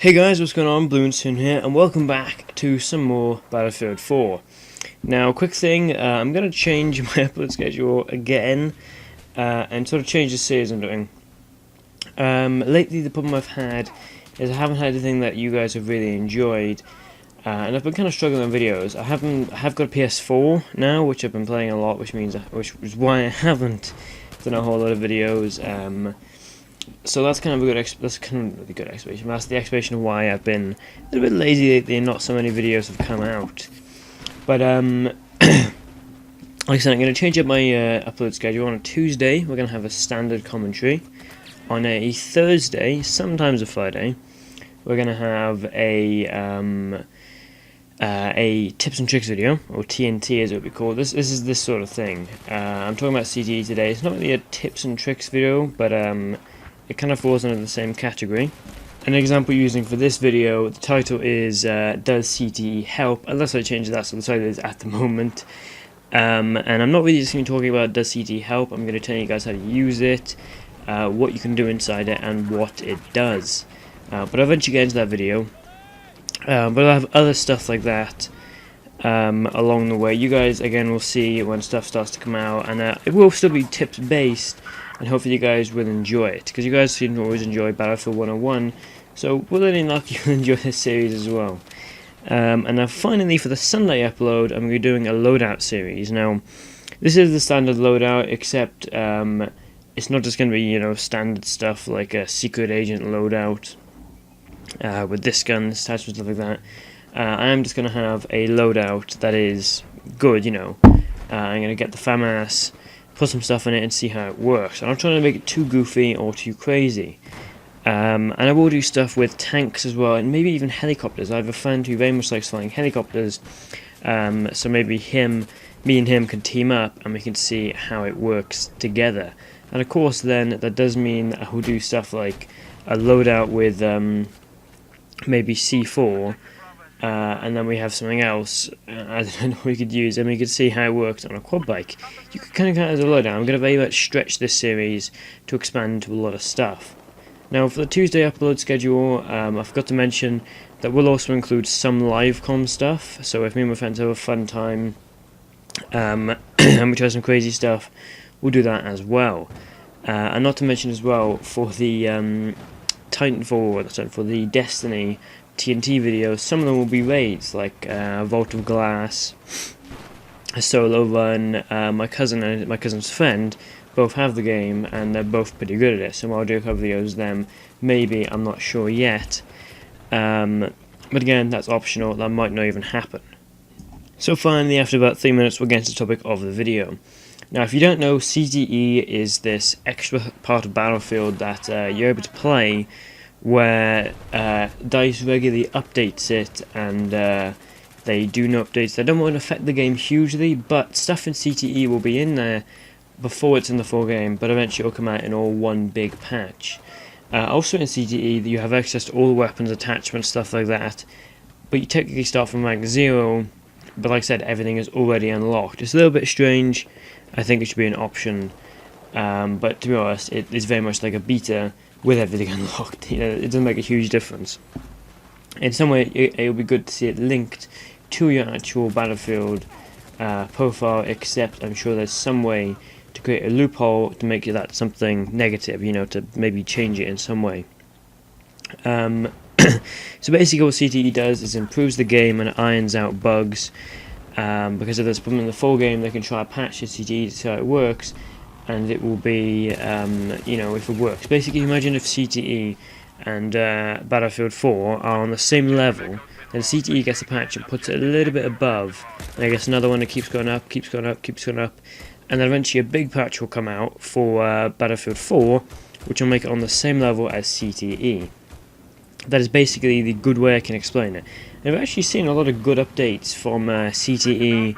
Hey guys, what's going on? Bloonsoon here, and welcome back to some more Battlefield 4. Now, quick thing, I'm going to change my upload schedule again, and sort of change the series I'm doing. Lately, the problem I've had is I haven't had anything that you guys have really enjoyed, and I've been kind of struggling with videos. I have got a PS4 now, which I've been playing a lot, which is why I haven't done a whole lot of videos. So that's kind of a good explanation. That's the explanation of why I've been a little bit lazy lately and not so many videos have come out. But like I said, I'm going to change up my upload schedule. On a Tuesday, we're going to have a standard commentary. On a Thursday, sometimes a Friday, we're going to have a tips and tricks video, or TNT as it would be called. This is this sort of thing. I'm talking about CTE today. It's not really a tips and tricks video, but it kind of falls under the same category. An example using for this video, the title is Does CTE Help? Unless I change that, so the title is At the Moment. And I'm not really just going to be talking about Does CTE Help. I'm going to tell you guys how to use it, what you can do inside it, and what it does. But I'll eventually get into that video. But I'll have other stuff like that along the way. You guys, again, will see when stuff starts to come out, and it will still be tips based, and hopefully you guys will enjoy it, because you guys seem to always enjoy Battlefield 101, so with any luck you'll enjoy this series as well. And now finally, for the Sunday upload, I'm going to be doing a loadout series. Now, this is the standard loadout, except it's not just going to be, standard stuff like a secret agent loadout with this gun, this attachment, stuff like that. I am just going to have a loadout that is good, I'm going to get the FAMAS, put some stuff in it and see how it works. I'm not trying to make it too goofy or too crazy. And I will do stuff with tanks as well, and maybe even helicopters. I have a friend who very much likes flying helicopters, so maybe me and him can team up and we can see how it works together. And of course then, that does mean I will do stuff like a loadout with maybe C4, and then we have something else, I don't know, we could use, and we could see how it works on a quad bike. You could kind of count it as a loadout. I'm going to very much stretch this series to expand to a lot of stuff. Now, for the Tuesday upload schedule, I forgot to mention that we'll also include some live com stuff, so if me and my friends have a fun time, and we try some crazy stuff, we'll do that as well. And not to mention as well, for the for the Destiny TNT videos, some of them will be raids, like Vault of Glass, a solo run. My cousin and my cousin's friend both have the game, and they're both pretty good at it, so I'll do a couple of videos of them, maybe, I'm not sure yet. But again, that's optional, that might not even happen. So finally, after about 3 minutes, we'll get into the topic of the video. Now, if you don't know, CTE is this extra part of Battlefield that you're able to play, where DICE regularly updates it, and they do no updates. They don't want to affect the game hugely, but stuff in CTE will be in there before it's in the full game, but eventually it'll come out in all one big patch. Also in CTE, you have access to all the weapons, attachments, stuff like that, but you technically start from rank 0, but like I said, everything is already unlocked. It's a little bit strange. I think it should be an option, but to be honest, it is very much like a beta with everything unlocked. It doesn't make a huge difference. In some way, it'll be good to see it linked to your actual Battlefield profile, except I'm sure there's some way to create a loophole to make that something negative, to maybe change it in some way. So basically what CTE does is improves the game and irons out bugs, because if there's a problem in the full game, they can try to patch the CTE to see how it works, and it will be, if it works. Basically, imagine if CTE and Battlefield 4 are on the same level, then CTE gets a patch and puts it a little bit above, and I guess another one that keeps going up, keeps going up, keeps going up, and then eventually a big patch will come out for Battlefield 4, which will make it on the same level as CTE. That is basically the good way I can explain it. And I've actually seen a lot of good updates from CTE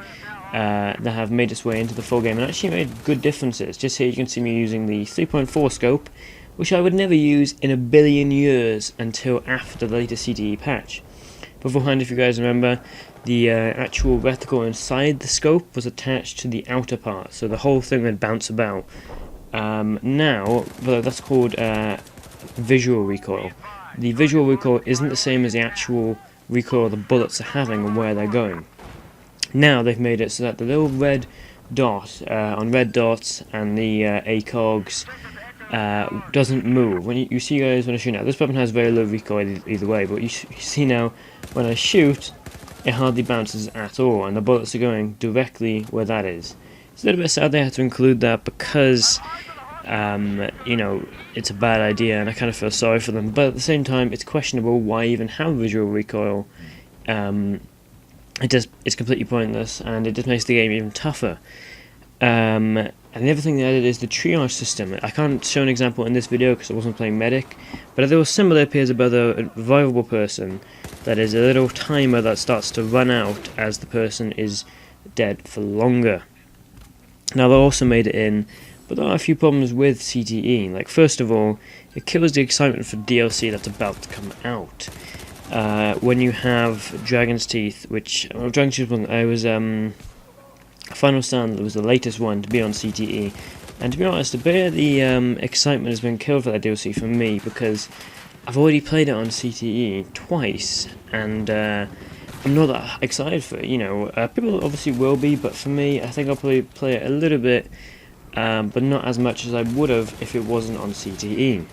that have made its way into the full game, and actually made good differences. Just here you can see me using the 3.4 scope, which I would never use in a billion years until after the latest CTE patch. Beforehand, if you guys remember, the actual reticle inside the scope was attached to the outer part, so the whole thing would bounce about. Now, that's called visual recoil. the visual recoil isn't the same as the actual recoil the bullets are having and where they're going. Now they've made it so that the little red dot on red dots and the ACOGs doesn't move. When you see guys when I shoot now, this weapon has very low recoil either way, but you see now when I shoot, it hardly bounces at all, and the bullets are going directly where that is. It's a little bit sad they had to include that because, you know, it's a bad idea, and I kind of feel sorry for them. But at the same time, it's questionable why even have visual recoil. It's completely pointless, and it just makes the game even tougher. And the other thing they added is the triage system. I can't show an example in this video because I wasn't playing medic, but there was similar appears above a revivable person. That is a little timer that starts to run out as the person is dead for longer. Now they also made it in, but there are a few problems with CTE. Like, first of all, it kills the excitement for DLC that's about to come out. When you have Dragon's Teeth, which Dragon's Teeth was Final Stand was the latest one to be on CTE, and to be honest, a bit of the excitement has been killed for that DLC for me because I've already played it on CTE twice, and I'm not that excited for it. You know, people obviously will be, but for me, I think I'll probably play it a little bit, but not as much as I would have if it wasn't on CTE.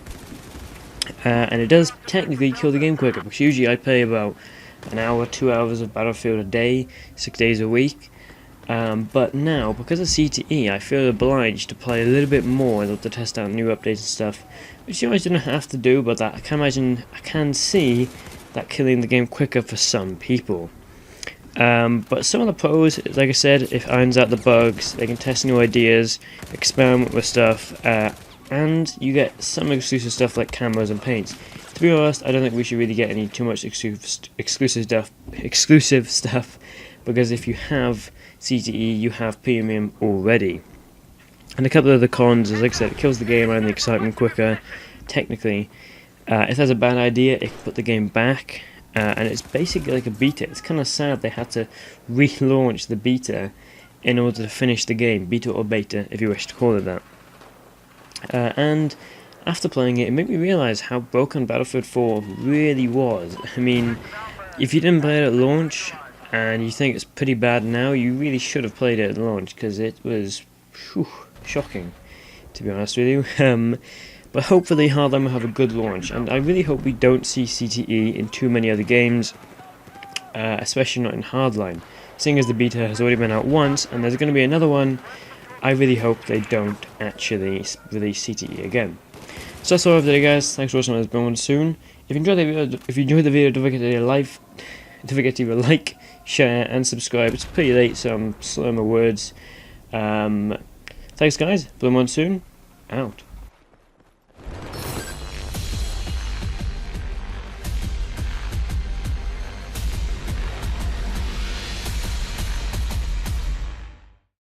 And it does technically kill the game quicker, because usually I play about an hour, 2 hours of Battlefield a day, 6 days a week. But now, because of CTE, I feel obliged to play a little bit more and to test out new updates and stuff, which you guys didn't have to do, but that I can see that killing the game quicker for some people. But some of the pros, like I said, if it irons out the bugs, they can test new ideas, experiment with stuff, and you get some exclusive stuff like camos and paints. To be honest, I don't think we should really get any too much exclusive stuff, because if you have CTE, you have premium already. And a couple of the cons, as like I said, it kills the game and the excitement quicker, technically. If there's a bad idea, it can put the game back, and it's basically like a beta. It's kind of sad they had to relaunch the beta in order to finish the game, beta or beta, if you wish to call it that. And after playing it, it made me realise how broken Battlefield 4 really was. I mean, if you didn't play it at launch, and you think it's pretty bad now, you really should have played it at launch, because it was shocking, to be honest with you. But hopefully Hardline will have a good launch, and I really hope we don't see CTE in too many other games, especially not in Hardline. Seeing as the beta has already been out once, and there's going to be another one, I really hope they don't actually release CTE again. So that's all for today, guys. Thanks for watching. There's been one soon. If you enjoyed the video, don't forget to like, share, and subscribe. It's pretty late, so I'm slowing my words. Thanks, guys. Blue Monsoon, out.